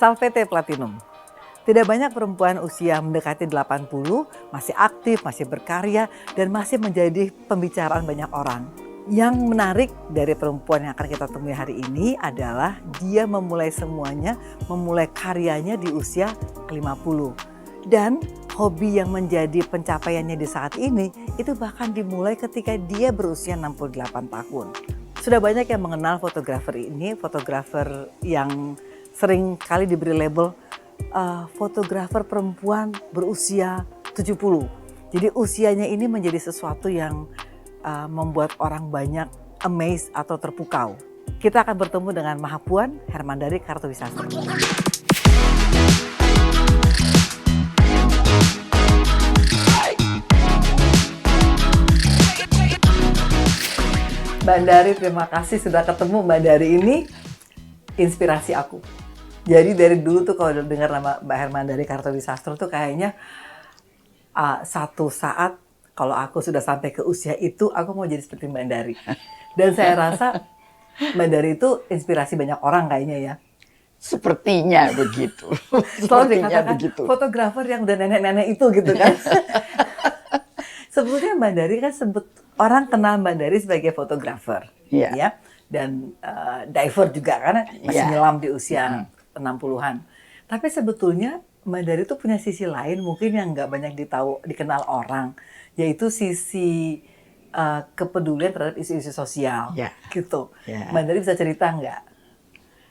Salvete Platinum. Tidak banyak perempuan usia mendekati 80 masih aktif, masih berkarya, dan masih menjadi pembicaraan banyak orang. Yang menarik dari perempuan yang akan kita temui hari ini adalah dia memulai semuanya, memulai karyanya di usia ke-50. Dan hobi yang menjadi pencapaiannya di saat ini itu bahkan dimulai ketika dia berusia 68 tahun. Sudah banyak yang mengenal fotografer ini, fotografer yang sering kali diberi label fotografer perempuan berusia 70. Jadi usianya ini menjadi sesuatu yang membuat orang banyak amazed atau terpukau. Kita akan bertemu dengan Mahapuan Hermandari Kartowisastro. Mbak Dari, terima kasih sudah ketemu. Mbak Dari ini inspirasi aku. Jadi dari dulu tuh kalau dengar nama Mbak Hermandari Kartowisastro tuh kayaknya satu saat kalau aku sudah sampai ke usia itu, aku mau jadi seperti Mbak Dari. Dan saya rasa Mbak Dari itu inspirasi banyak orang kayaknya ya. Sepertinya begitu. Selalu dikatakan fotografer yang udah nenek-nenek itu gitu kan. Sebetulnya Mbak Dari kan orang kenal Mbak Dari sebagai fotografer. Yeah. Ya. Dan diver juga karena masih nyelam di usia 60-an. Tapi sebetulnya Mbak Dari itu punya sisi lain mungkin yang nggak banyak dikenal orang, yaitu sisi kepedulian terhadap isu-isu sosial, gitu. Mbak Dari bisa cerita nggak?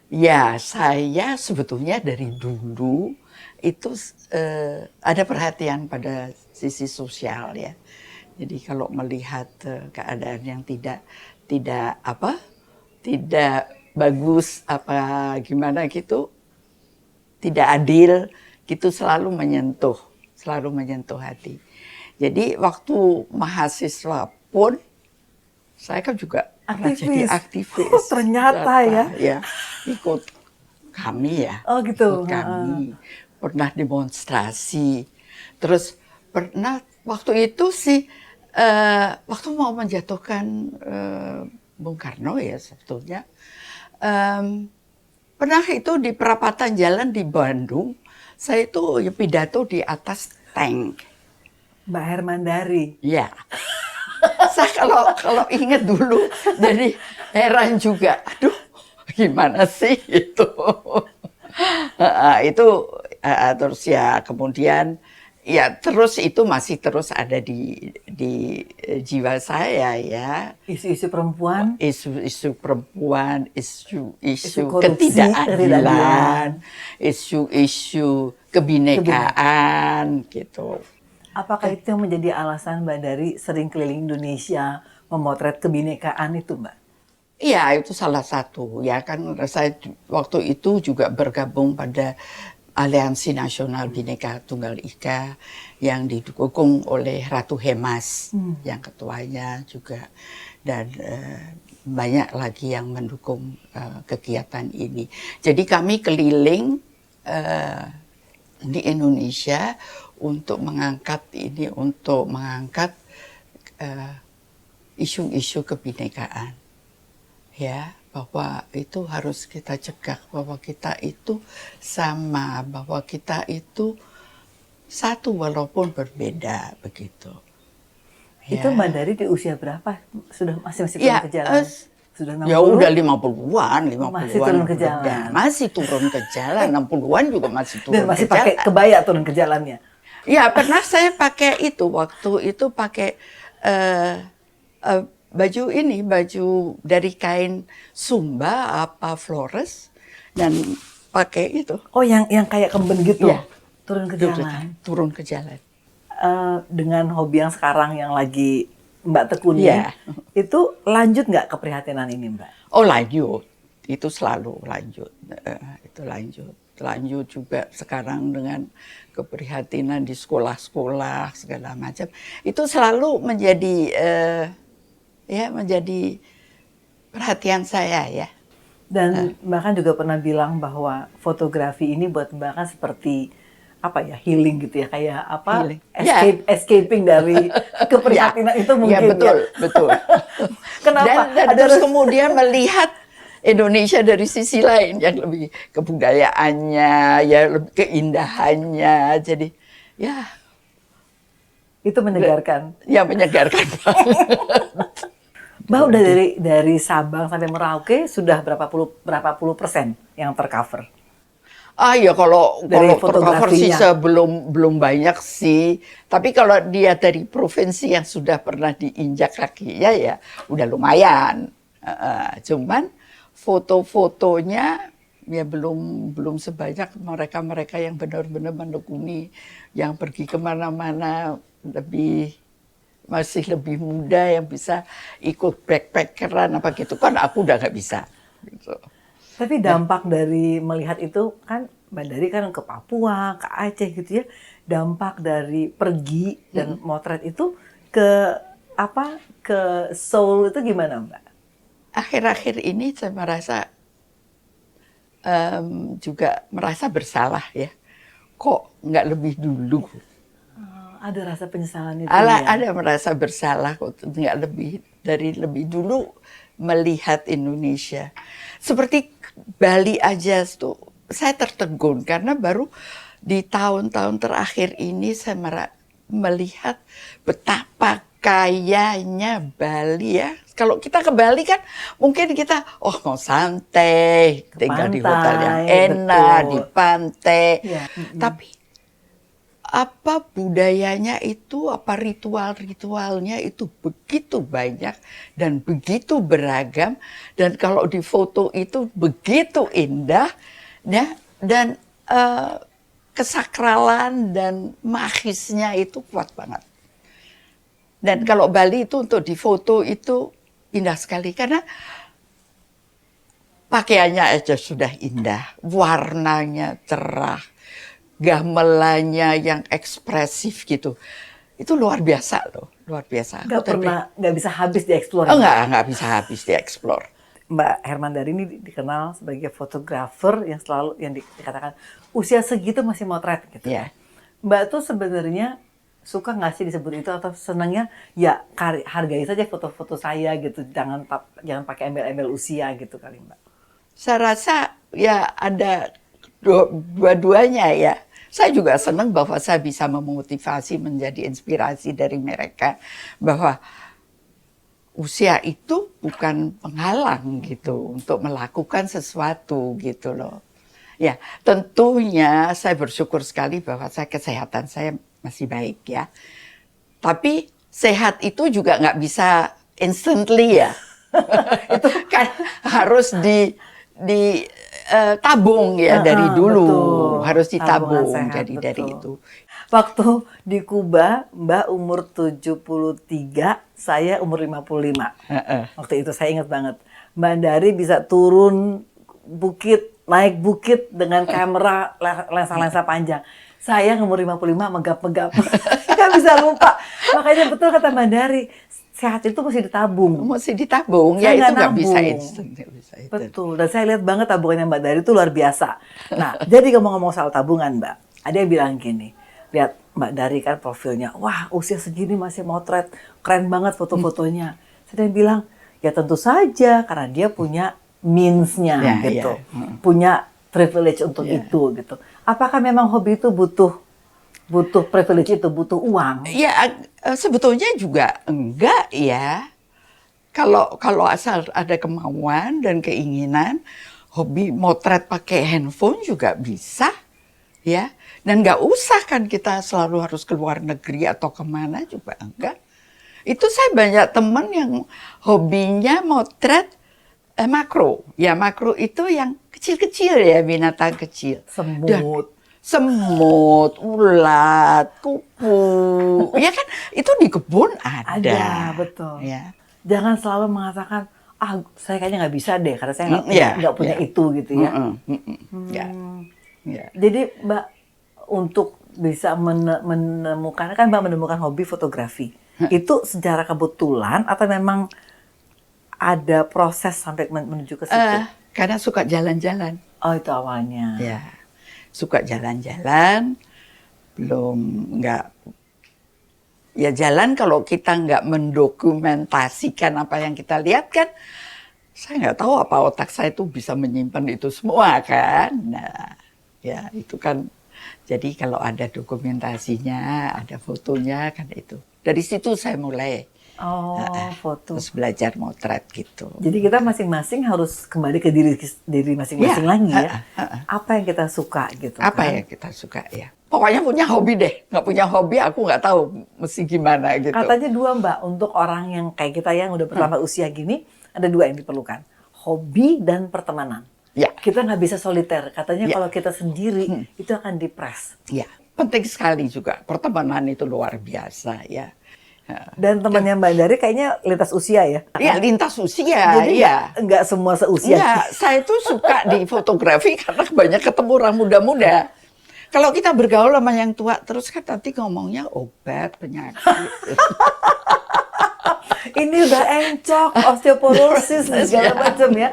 Ya, saya sebetulnya dari dulu itu ada perhatian pada sisi sosial ya. Jadi kalau melihat keadaan yang tidak bagus apa gimana gitu, tidak adil gitu, selalu menyentuh hati. Jadi waktu mahasiswa pun saya kan juga pernah jadi aktivis. Oh, ternyata ya. Ikut kami ya. Oh gitu. Ikut kami. Pernah demonstrasi. Terus pernah waktu itu sih waktu mau menjatuhkan Bung Karno ya sebetulnya. Pernah itu di perapatan jalan di Bandung, saya itu pidato di atas tank. Mbak Hermandari. Ya. Saya kalau ingat dulu, jadi heran juga. Aduh, gimana sih itu? Terus ya kemudian ya terus itu masih terus ada di jiwa saya ya. Isu-isu perempuan, isu korupsi, ketidakadilan, isu kebinekaan gitu. Apakah itu yang menjadi alasan Mbak Dari sering keliling Indonesia memotret kebinekaan itu, Mbak? Iya, itu salah satu ya kan, saya waktu itu juga bergabung pada Aliansi Nasional Bhinneka Tunggal Ika yang didukung oleh Ratu Hemas yang ketuanya juga, dan banyak lagi yang mendukung kegiatan ini. Jadi kami keliling di Indonesia untuk mengangkat isu-isu kebinekaan, ya, bahwa itu harus kita cegah, bahwa kita itu sama, bahwa kita itu satu walaupun berbeda begitu. Ya. Itu Mbak Dari di usia berapa? Sudah masih turun ke jalan? Sudah 60? Ya udah 50-an. Masih turun ke jalan. Masih turun ke jalan, 60-an juga masih turun ke jalan. Dan masih pakai kebaya turun ke jalannya. Ya, pernah saya pakai itu, waktu itu pakai baju dari kain Sumba apa Flores, dan pakai itu. Oh, yang kayak kemben gitu. Ya. Turun ke jalan. Turun ke jalan. Dengan hobi yang sekarang yang lagi Mbak tekuni, itu lanjut nggak keprihatinan ini, Mbak? Oh, lanjut. Itu selalu lanjut. Itu lanjut juga sekarang dengan keprihatinan di sekolah-sekolah segala macam. Itu selalu menjadi perhatian saya ya. Dan Mbak kan juga pernah bilang bahwa fotografi ini buat Mbak kan seperti healing gitu ya, kayak escaping dari keprihatinan itu mungkin. Ya, betul. Kenapa? Dan terus kemudian melihat Indonesia dari sisi lain yang lebih kebudayaannya, ya lebih keindahannya. Jadi ya Itu menyegarkan. ya menyegarkan. Mbak udah dari Sabang sampai Merauke sudah berapa puluh persen yang tercover? Ah ya kalau Dari tercover sih fotografinya. belum banyak sih. Tapi kalau dia dari provinsi yang sudah pernah diinjak kakinya ya udah lumayan. Cuman foto-fotonya ya belum sebanyak mereka-mereka yang benar-benar menekuni, yang pergi kemana-mana masih lebih muda yang bisa ikut backpackeran apa gitu kan aku udah nggak bisa. Gitu. Tapi dampak dari melihat itu kan Mbak Dari kan ke Papua, ke Aceh gitu ya. Dampak dari pergi dan motret itu ke apa? Ke Seoul itu gimana, Mbak? Akhir-akhir ini saya juga merasa bersalah ya. Kok nggak lebih dulu? Ada rasa penyesalan itu ya. Ada merasa bersalah kok nggak lebih dulu melihat Indonesia. Seperti Bali aja tuh saya tertegun karena baru di tahun-tahun terakhir ini saya melihat betapa kayanya Bali ya. Kalau kita ke Bali kan mungkin kita mau santai, tinggal di hotel yang Pantai, enak, betul. di pantai. Ya. Tapi apa budayanya itu, apa ritual-ritualnya itu begitu banyak dan begitu beragam. Dan kalau di foto itu begitu indah ya, dan kesakralan dan magisnya itu kuat banget. Dan kalau Bali itu untuk di foto itu indah sekali karena pakaiannya aja sudah indah, warnanya cerah, gamelannya yang ekspresif gitu. Itu luar biasa loh, luar biasa. Nggak bisa habis dieksplor. Nggak bisa habis dieksplor. Mbak Hermandari ini dikenal sebagai fotografer yang selalu dikatakan usia segitu masih motret gitu. Ya. Mbak tuh sebenarnya suka nggak sih disebut itu atau senangnya ya hargai saja foto-foto saya gitu, jangan pakai embel-embel usia gitu kali Mbak. Saya rasa ya ada dua-duanya ya. Saya juga senang bahwa saya bisa memotivasi, menjadi inspirasi dari mereka bahwa usia itu bukan penghalang gitu untuk melakukan sesuatu gitu loh. Ya, tentunya saya bersyukur sekali bahwa kesehatan saya masih baik ya. Tapi sehat itu juga nggak bisa instantly ya. Itu kan harus ditabung ya dari dulu. Betul. Harus ditabung Sehat, jadi betul. dari itu. Waktu di Kuba, Mbak umur 73, saya umur 55. Waktu itu saya ingat banget. Mbak Dari bisa turun bukit, naik bukit dengan kamera lensa-lensa panjang. Saya umur 55 megap-megap. Nggak bisa lupa. Makanya betul kata Mbak Dari, sehat itu mesti ditabung. Mesti ditabung, ya itu nggak bisa instan. Betul, dan saya lihat banget tabungannya Mbak Dari itu luar biasa. Nah, jadi ngomong-ngomong soal tabungan Mbak, ada yang bilang gini, lihat Mbak Dari kan profilnya, wah usia segini masih motret, keren banget foto-fotonya. Saya bilang, ya tentu saja karena dia punya means-nya gitu, punya privilege untuk itu gitu. Apakah memang hobi itu butuh privilege itu, butuh uang? Ya sebetulnya juga enggak ya. Kalau asal ada kemauan dan keinginan, hobi motret pakai handphone juga bisa, ya. Dan nggak usah kan kita selalu harus ke luar negeri atau kemana juga enggak. Itu saya banyak teman yang hobinya motret makro. Ya makro itu yang kecil-kecil ya, binatang kecil. Semut, ulat, kupu, ya kan itu di kebun ada. Ada, betul. Ya. Jangan selalu mengatakan, saya kayaknya nggak bisa deh, karena saya nggak punya itu gitu ya. Jadi Mbak, untuk bisa menemukan, kan Mbak menemukan hobi fotografi, itu secara kebetulan atau memang ada proses sampai menuju ke situ? Karena suka jalan-jalan. Oh, itu awalnya. Ya, suka jalan-jalan, ya jalan kalau kita nggak mendokumentasikan apa yang kita lihat kan saya nggak tahu apa otak saya tuh bisa menyimpan itu semua kan. Nah, ya itu kan. Jadi kalau ada dokumentasinya, ada fotonya kan itu. Dari situ saya mulai foto. terus belajar motret gitu. Jadi kita masing-masing harus kembali ke diri masing-masing lagi ya. Apa yang kita suka gitu Apa kan? yang kita suka ya. Pokoknya punya hobi deh. Nggak punya hobi aku nggak tahu mesti gimana gitu. Katanya dua Mbak, untuk orang yang kayak kita yang udah bertambah usia gini, ada dua yang diperlukan. Hobi dan pertemanan. Ya. Kita nggak bisa soliter. Katanya kalau kita sendiri, itu akan depres. Ya, penting sekali juga. Pertemanan itu luar biasa ya. Dan temannya Mbak Dari kayaknya lintas usia ya? Iya, lintas usia. Jadi ya. nggak semua seusia. Enggak, saya tuh suka di fotografi karena banyak ketemu orang muda-muda. Kalau kita bergaul sama yang tua terus kan nanti ngomongnya obat, penyakit. Ini udah encok, osteoporosis, segala macam ya.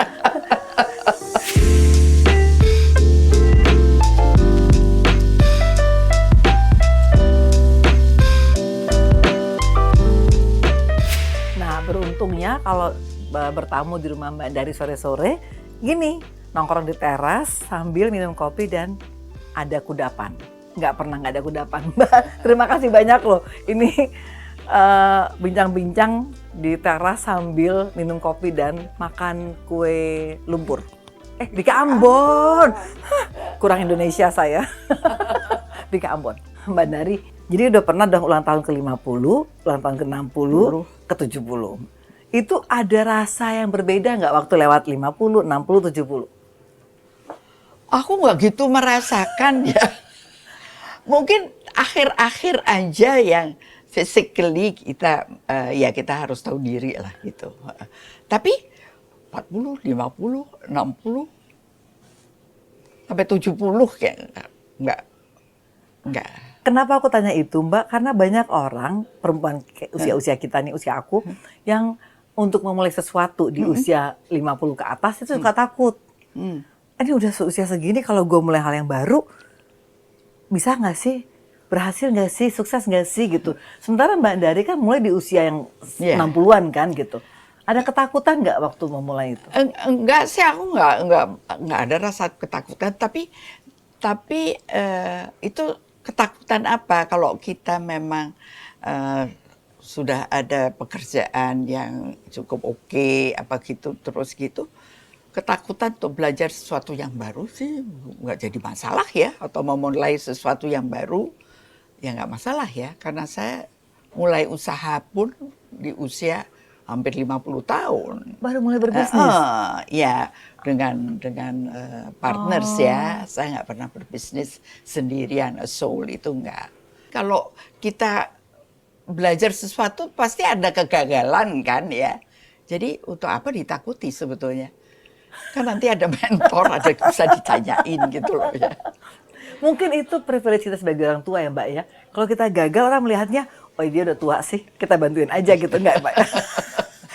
Nah, beruntungnya kalau bertamu di rumah Mbak Dari sore-sore, gini, nongkrong di teras sambil minum kopi dan ada kudapan. Nggak pernah nggak ada kudapan, Mbak. Terima kasih banyak loh. Ini bincang-bincang di teras sambil minum kopi dan makan kue lumpur. Di Ambon. Kurang Indonesia saya. Di Ambon. Mbak Dari, jadi udah pernah dong ulang tahun ke-50, ulang tahun ke-60, ke-70. Itu ada rasa yang berbeda nggak waktu lewat 50, 60, 70? Aku nggak gitu merasakan ya. Mungkin akhir-akhir aja yang physically kita ya kita harus tahu diri lah gitu. Tapi 40, 50, 60 sampai 70 kayak enggak. Kenapa aku tanya itu, Mbak? Karena banyak orang perempuan usia-usia kita nih, usia aku yang untuk memulai sesuatu di usia 50 ke atas itu suka takut. Ini udah usia segini kalau gue mulai hal yang baru bisa nggak sih? Berhasil nggak sih? Sukses nggak sih gitu. Sementara Mbak Dari kan mulai di usia yang 60-an kan gitu. Ada ketakutan nggak waktu memulai itu? Enggak sih, aku enggak ada rasa ketakutan, tapi itu ketakutan apa kalau kita memang sudah ada pekerjaan yang cukup oke, apa gitu terus gitu. Ketakutan untuk belajar sesuatu yang baru sih nggak jadi masalah ya, atau memulai sesuatu yang baru ya nggak masalah ya, karena saya mulai usaha pun di usia hampir 50 tahun. Baru mulai berbisnis? Ya, dengan partners ya. Saya nggak pernah berbisnis sendirian, a soul itu nggak. Kalau kita belajar sesuatu pasti ada kegagalan kan ya. Jadi untuk apa ditakuti sebetulnya? Kan nanti ada mentor, ada bisa ditanyain gitu loh ya. Mungkin itu privilege kita sebagai orang tua ya Mbak ya. Kalau kita gagal orang melihatnya, oh dia udah tua sih, kita bantuin aja gitu, nggak Mbak?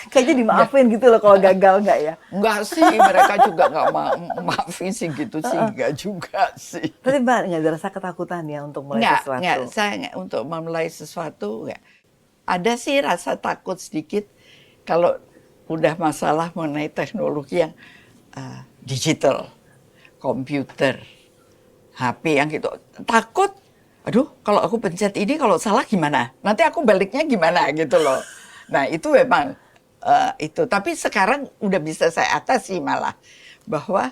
Kayaknya dimaafin gitu loh kalau gagal nggak ya? Enggak sih, mereka juga nggak maafin sih gitu sih, enggak juga sih. Tapi Mbak nggak ada rasa ketakutan ya untuk mulai sesuatu? Enggak, saya enggak, untuk memulai sesuatu enggak. Ada sih rasa takut sedikit kalau udah masalah mengenai teknologi yang digital, komputer, HP yang gitu. Takut, aduh kalau aku pencet ini kalau salah gimana? Nanti aku baliknya gimana gitu loh. Nah itu memang itu. Tapi sekarang udah bisa saya atasi malah. Bahwa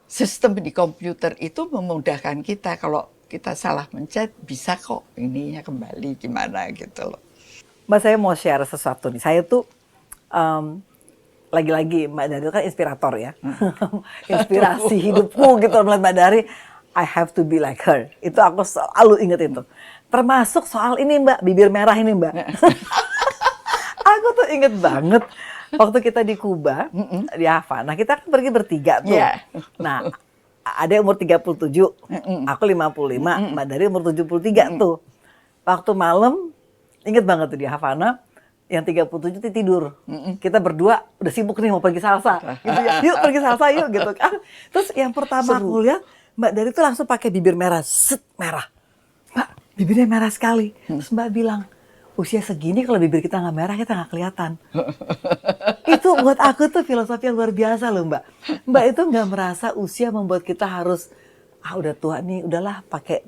sistem di komputer itu memudahkan kita. Kalau kita salah mencet bisa kok ininya kembali gimana gitu loh. Mbak saya mau share sesuatu nih. Saya tuh lagi-lagi Mbak Dari kan inspirator ya. Inspirasi hidupku gitu melihat Mbak Dari. I have to be like her. Itu aku selalu inget itu. Termasuk soal ini Mbak, bibir merah ini Mbak. Aku tuh inget banget waktu kita di Kuba, di Havana. Kita kan pergi bertiga tuh. Yeah. Nah, ada yang umur 37, aku 55, Mbak Dari umur 73 tuh. Waktu malam, inget banget tuh di Havana, yang 37 tuh tidur. Kita berdua udah sibuk nih mau pergi salsa. Gitu ya. Yuk pergi salsa yuk gitu kan. Terus yang pertama aku lihat, Mbak Dari tuh langsung pakai bibir merah, merah. Mbak, bibirnya merah sekali. Terus Mbak bilang, usia segini kalau bibir kita nggak merah kita nggak kelihatan. Itu Buat aku tuh filosofi yang luar biasa loh Mbak. Mbak itu nggak merasa usia membuat kita harus udah tua nih, udahlah pakai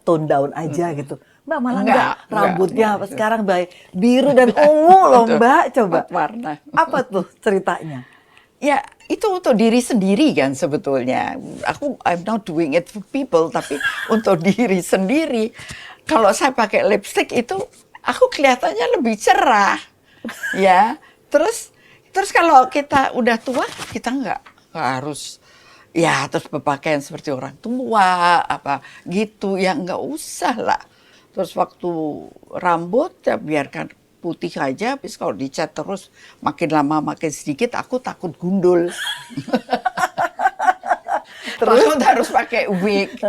tone down aja gitu. Mbak malah enggak, rambutnya enggak. sekarang baik biru dan ungu loh Mbak. Coba. Warna. Apa tuh ceritanya? Ya, itu untuk diri sendiri kan sebetulnya. I'm not doing it for people, tapi untuk diri sendiri. Kalau saya pakai lipstick itu, aku kelihatannya lebih cerah. Ya, terus kalau kita udah tua, kita nggak harus ya terus berpakaian seperti orang tua, apa gitu. Ya nggak usah lah. Terus waktu rambut, ya biarkan putih aja, habis kalau dicat terus makin lama makin sedikit, aku takut gundul. Terus harus pakai wig,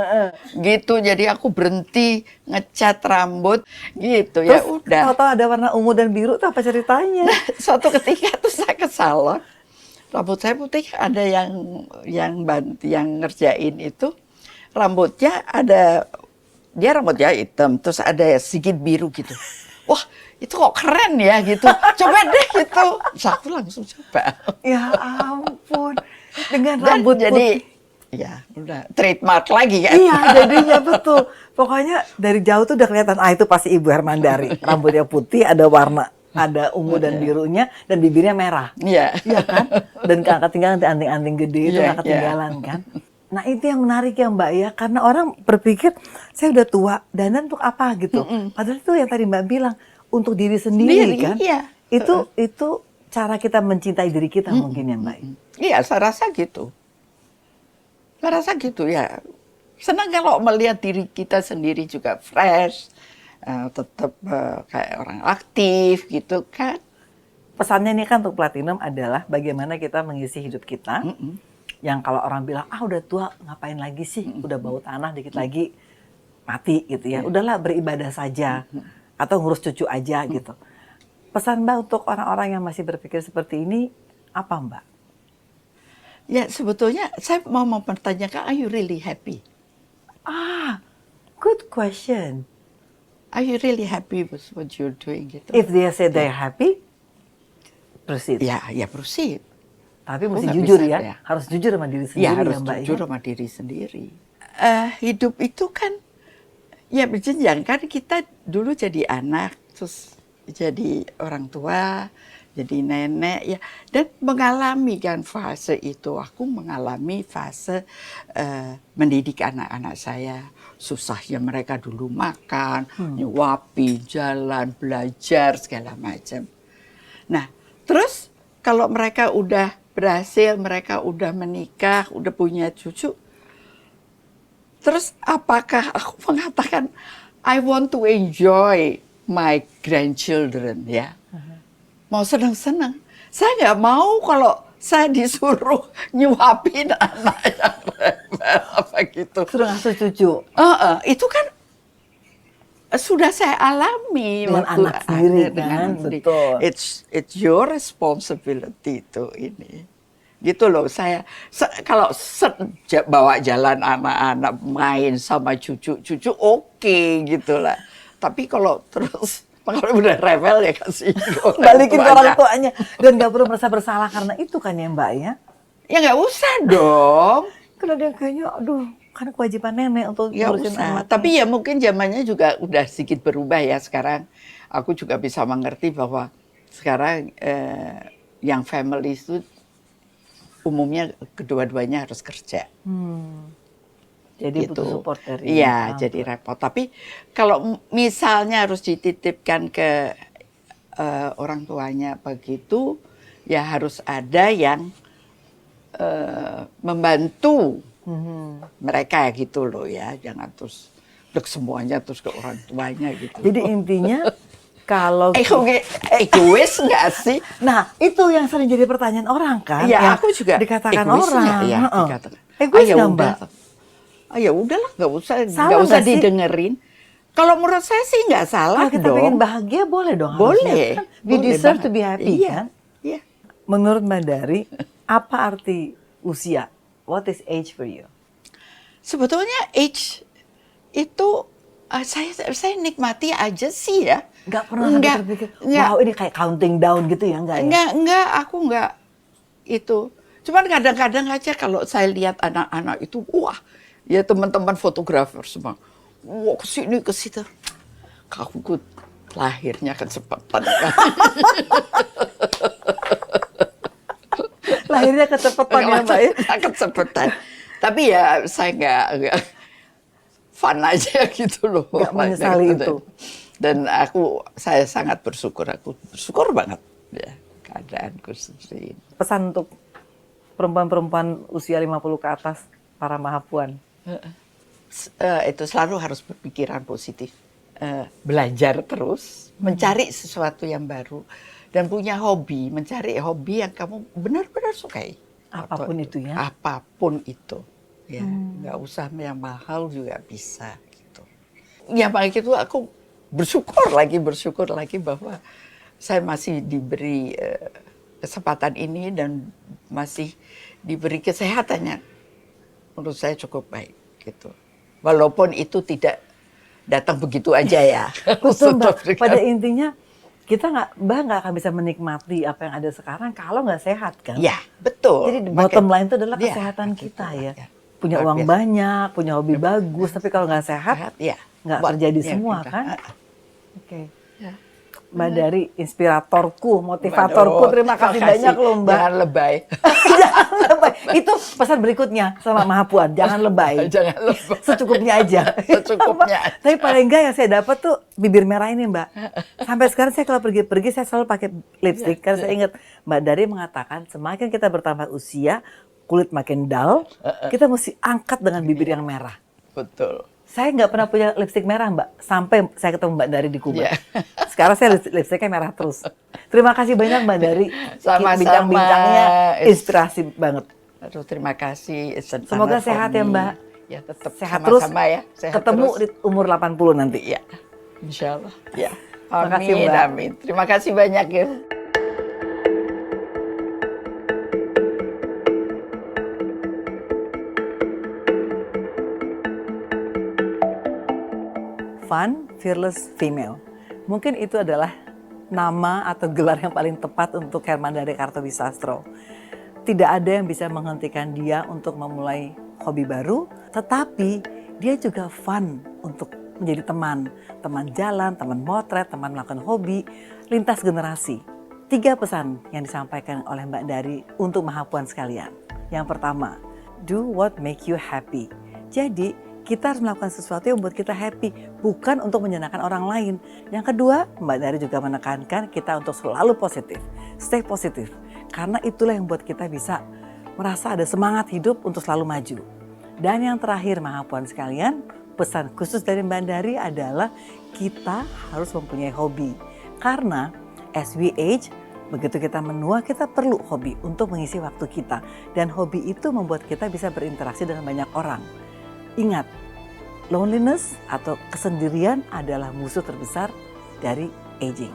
gitu. Jadi aku berhenti ngecat rambut, gitu. Terus, ya udah. Tahu-tahu ada warna ungu dan biru, tuh apa ceritanya? Suatu ketika tuh saya ke salon, rambut saya putih, ada yang ngerjain itu, rambutnya rambutnya hitam, terus ada sedikit biru gitu. Wah, itu kok keren ya gitu. Coba deh gitu. Terus aku langsung coba. Ya ampun. Dengan Dan rambut jadi, putih. ya udah trademark lagi kan. Iya, jadinya betul. Pokoknya dari jauh tuh udah kelihatan, itu pasti Ibu Hermandari. Rambutnya putih, ada warna, ada ungu dan birunya, dan bibirnya merah. Iya. Iya kan? Dan nggak ketinggalan anting-anting gede itu nggak ketinggalan kan? Nah itu yang menarik ya Mbak ya, karena orang berpikir saya udah tua, dandan untuk apa gitu. Padahal itu yang tadi Mbak bilang, untuk diri sendiri kan. Iya. Itu cara kita mencintai diri kita mungkin ya Mbak. Iya, saya rasa gitu. Saya rasa gitu ya. Senang kalau melihat diri kita sendiri juga fresh, tetap kayak orang aktif gitu kan. Pesannya ini kan untuk Platinum adalah bagaimana kita mengisi hidup kita. Yang kalau orang bilang, udah tua ngapain lagi sih, udah bau tanah dikit lagi mati gitu ya. Udahlah beribadah saja, atau ngurus cucu aja gitu. Pesan Mbak untuk orang-orang yang masih berpikir seperti ini, apa Mbak? Ya sebetulnya saya mau mempertanyakan, are you really happy? Good question. Are you really happy with what you're doing gitu? If they say they're happy, proceed. Ya proceed. Tapi mesti nggak jujur bisa, ya. ya. Harus jujur sama diri sendiri Ya harus Mbak. jujur sama diri sendiri. Hidup itu kan ya berjenjang kan, kita dulu jadi anak, terus jadi orang tua, jadi nenek ya, dan mengalami kan fase itu. Aku mengalami fase mendidik anak-anak saya. Susahnya mereka dulu makan, nyuapi, jalan, belajar segala macam. Nah, terus kalau mereka udah berhasil, mereka udah menikah, udah punya cucu, terus apakah aku mengatakan I want to enjoy my grandchildren ya? Mau senang-senang. Saya nggak mau kalau saya disuruh nyuapin anak yang rebel apa gitu. Suruh ngasuh cucu. Itu kan sudah saya alami Dengan waktu anak sendiri ada dengan kan, anak sendiri. betul. It's your responsibility itu ini. Gitu loh, saya kalau bawa jalan anak-anak main sama cucu-cucu oke gitu lah. Tapi kalau terus kalau udah rebel ya kasih Balikin ke orang tuanya. Dan gak perlu merasa bersalah karena itu kan ya Mbak ya. Ya nggak usah dong. Karena dia kayaknya kan kewajiban nenek untuk Ya ngurusin usah. anak. Tapi ya mungkin zamannya juga udah sedikit berubah ya sekarang. Aku juga bisa mengerti bahwa sekarang yang family itu umumnya kedua-duanya harus kerja. Jadi gitu. butuh support dari Iya, jadi repot. Tapi kalau misalnya harus dititipkan ke orang tuanya begitu, ya harus ada yang membantu mereka gitu loh ya. Jangan terus semuanya terus ke orang tuanya gitu. Jadi intinya kalau egois nggak sih? Nah, itu yang sering jadi pertanyaan orang kan. Ya, yang aku juga dikatakan egois orang. nggak ya, dikatakan. Egois ya nggak, udah. Mbak? Ya udahlah, nggak usah Salah nggak sih? didengerin. Kalau menurut saya sih nggak salah Kalau kita dong. pengen bahagia boleh dong. Boleh. Harusnya. Kan? We Boleh deserve banget. to be happy Iya, kan. iya. Menurut Mbak Dari, apa arti usia? What is age for you? Sebetulnya age itu saya nikmati aja sih ya. Nggak pernah Nggak, terpikir, nggak. wow ini kayak counting down gitu ya? Enggak ya? Enggak, aku enggak. itu. Cuman kadang-kadang aja kalau saya lihat anak-anak itu, wah, ya teman-teman fotografer semua, wah kesini ke situ, aku lahirnya kecepatan. Lahirnya kecepatan ya Mbak ya. Kecepatan. Tapi ya saya nggak fun aja gitu loh. Nggak menyesali itu. Dan saya sangat bersyukur, aku bersyukur banget ya keadaanku seperti ini. Pesan untuk perempuan-perempuan usia 50 ke atas, para mahapuan. Itu selalu harus berpikiran positif. Belajar terus, mencari sesuatu yang baru. Dan punya hobi, mencari hobi yang kamu benar-benar sukai. Apapun itu ya. Apapun itu. Ya, nggak usah yang mahal juga bisa gitu. Yang paling itu aku bersyukur lagi bahwa saya masih diberi kesempatan ini dan masih diberi kesehatannya. Menurut saya cukup baik gitu. Walaupun itu tidak datang begitu aja ya. Betul Mbak, pada intinya kita Mbak nggak akan bisa menikmati apa yang ada sekarang kalau nggak sehat kan? Ya, betul. Jadi bottom line itu adalah kesehatan kita ya. Punya uang banyak, punya hobi bagus, tapi kalau nggak sehat, nggak terjadi semua kan? Oke. Mbak Dari, inspiratorku, motivatorku, terima kasih banyak loh Mbak. Jangan lebay. Jangan lebay. Itu pesan berikutnya sama Mahapuan, jangan lebay. Jangan lebay. Secukupnya aja. Secukupnya aja. Tapi paling enggak yang saya dapat tuh bibir merah ini Mbak. Sampai sekarang saya kalau pergi-pergi saya selalu pakai lipstick. Karena saya ingat Mbak Dari mengatakan semakin kita bertambah usia, kulit makin dull, kita mesti angkat dengan bibir yang merah. Betul. Saya nggak pernah punya lipstick merah Mbak, sampai saya ketemu Mbak Dari di Kuba. Yeah. Sekarang saya lipsticknya merah terus. Terima kasih banyak Mbak Dari. Sama-sama. Bincang-bincangnya inspirasi banget. Aduh, terima kasih. Semoga sehat ya Mbak. Ya tetap sehat sama-sama terus. Ya. Sehat ketemu terus. Di umur 80 nanti. Ya, insya Allah. Ya. Terima kasih, Amin, Mbak. amin. Terima kasih banyak ya. Fun, Fearless Female. Mungkin itu adalah nama atau gelar yang paling tepat untuk Herman Dari Kartowisastro. Tidak ada yang bisa menghentikan dia untuk memulai hobi baru, tetapi dia juga fun untuk menjadi teman. Teman jalan, teman motret, teman melakukan hobi, lintas generasi. 3 pesan yang disampaikan oleh Mbak Dari untuk Mahapuan sekalian. Yang pertama, do what make you happy. Jadi, kita harus melakukan sesuatu yang membuat kita happy, bukan untuk menyenangkan orang lain. Yang kedua, Mbak Dari juga menekankan kita untuk selalu positif, stay positif. Karena itulah yang membuat kita bisa merasa ada semangat hidup untuk selalu maju. Dan yang terakhir, Mahapuan sekalian, pesan khusus dari Mbak Dari adalah kita harus mempunyai hobi. Karena as we age, begitu kita menua, kita perlu hobi untuk mengisi waktu kita. Dan hobi itu membuat kita bisa berinteraksi dengan banyak orang. Ingat, loneliness atau kesendirian adalah musuh terbesar dari aging.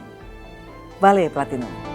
Vale Platinum.